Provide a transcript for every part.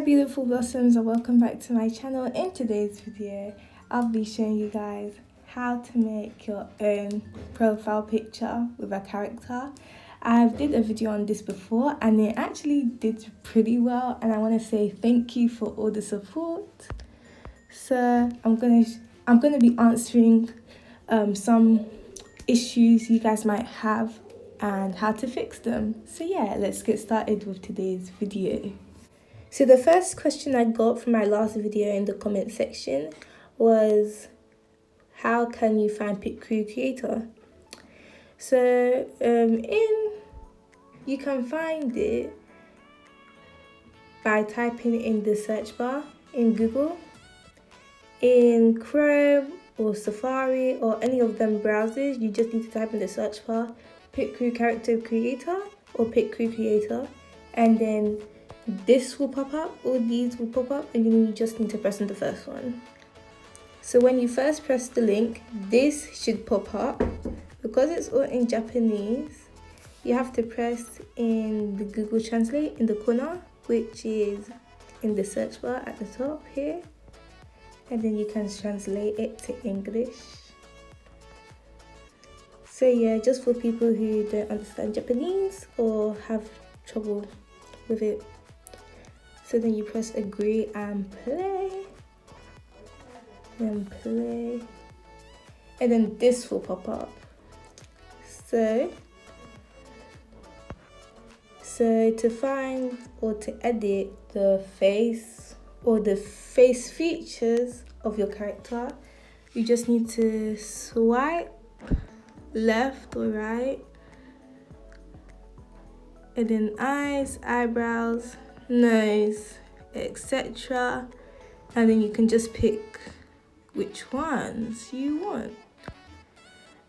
my beautiful blossoms, and welcome back to my channel. In today's video I'll be showing you guys how to make your own profile picture with a character. I did a video on this before and it actually did pretty well, and I want to say thank you for all the support. So I'm gonna be answering some issues you guys might have and how to fix them. So yeah, let's get started with today's video. So the first question I got from my last video in the comment section was, how can you find Pickcrew creator? So you can find it by typing in the search bar in Google, in Chrome or Safari or any of them browsers. You just need to type in the search bar Pickcrew character creator or Pickcrew creator, and then this will pop up, all these will pop up, and then you just need to press on the first one. So when you first press the link, this should pop up. Because it's all in Japanese, you have to press in the Google Translate in the corner, which is in the search bar at the top here, and then you can translate it to English. So yeah, just for people who don't understand Japanese or have trouble with it. So then you press agree and play, then play, and then this will pop up. So to find or to edit the face or the face features of your character, you just need to swipe left or right, and then eyes, eyebrows, nose, etc., and then you can just pick which ones you want.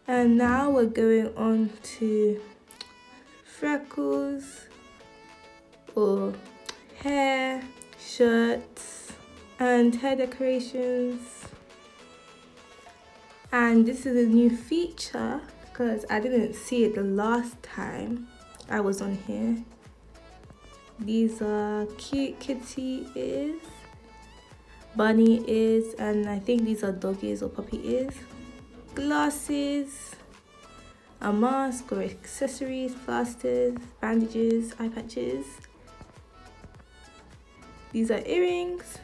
And now we're going on to freckles or hair, shirts, and hair decorations. And this is a new feature because I didn't see it the last time I was on here. These are cute kitty ears, bunny ears, and I think these are dog ears or puppy ears. Glasses, a mask or accessories, plasters, bandages, eye patches. These are earrings.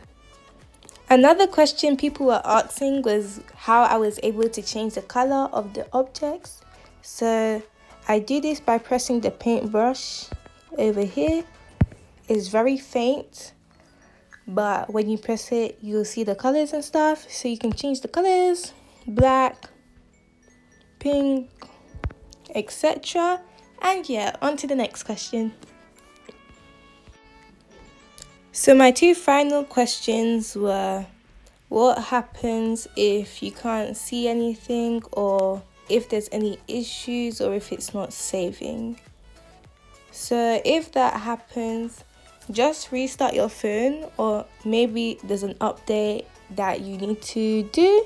Another question people were asking was how I was able to change the color of the objects. So I do this by pressing the paintbrush over here. It's very faint, but when you press it, you'll see the colors and stuff. So you can change the colors, black, pink, etc. And yeah, on to the next question. So my two final questions were, what happens if you can't see anything, or if there's any issues, or if it's not saving? So if that happens, just restart your phone, or maybe there's an update that you need to do.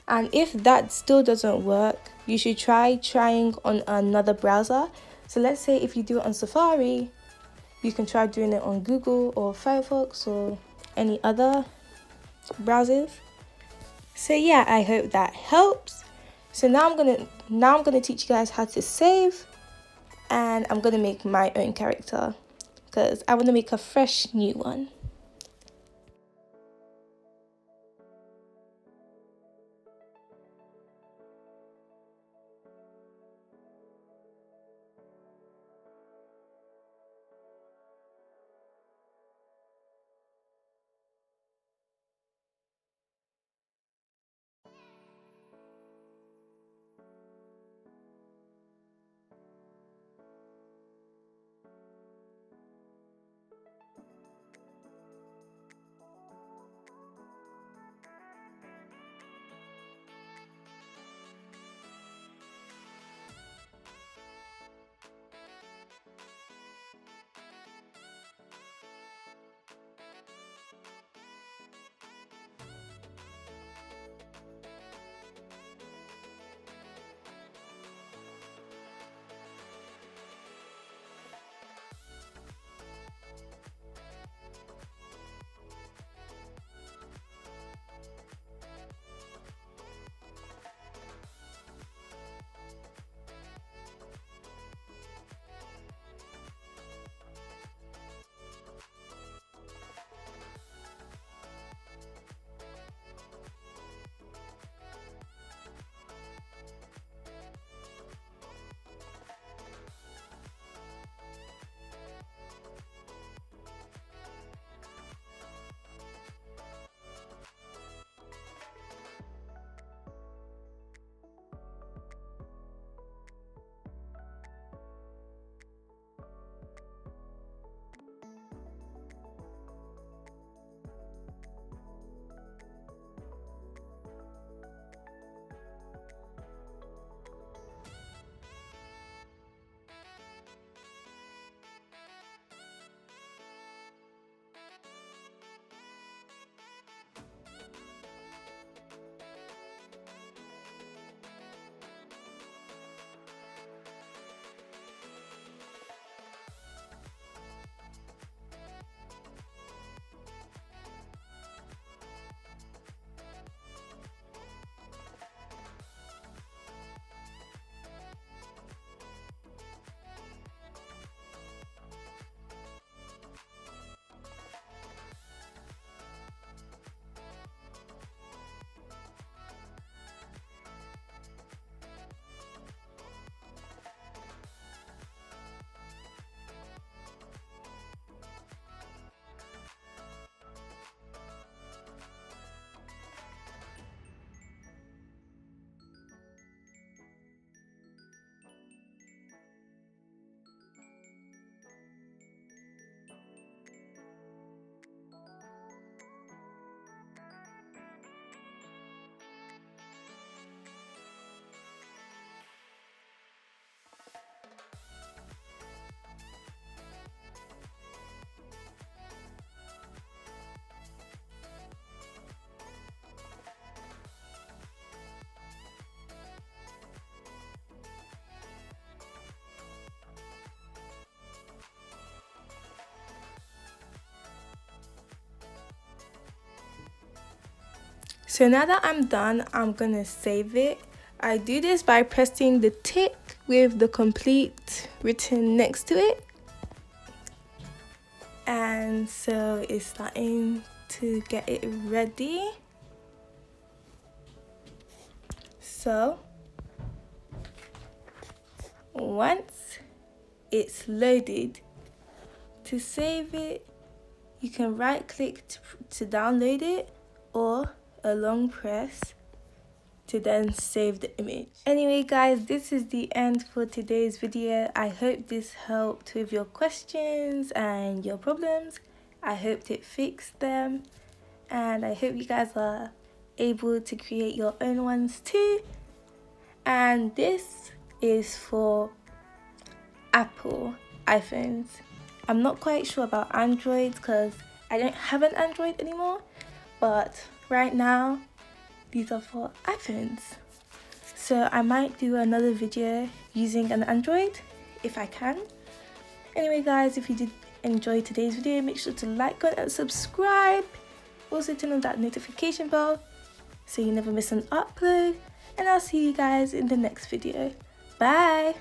And if that still doesn't work, you should trying on another browser. So let's say if you do it on Safari, you can try doing it on Google or Firefox or any other browsers. So yeah, I hope that helps. So now I'm gonna teach you guys how to save, and I'm gonna make my own character because I want to make a fresh new one. So now that I'm done, I'm gonna save it. I do this by pressing the tick with the complete written next to it. And so it's starting to get it ready. So once it's loaded, to save it, you can right click to download it, or a long press to then save the image. Anyway guys, this is the end for today's video. I hope this helped with your questions and your problems. I hoped it fixed them, and I hope you guys are able to create your own ones too. And this is for Apple iPhones. I'm not quite sure about Android because I don't have an Android anymore, but right now these are for iPhones. So I might do another video using an Android if I can. Anyway guys, if you did enjoy today's video, make sure to like, comment and subscribe. Also turn on that notification bell so you never miss an upload, and I'll see you guys in the next video. Bye.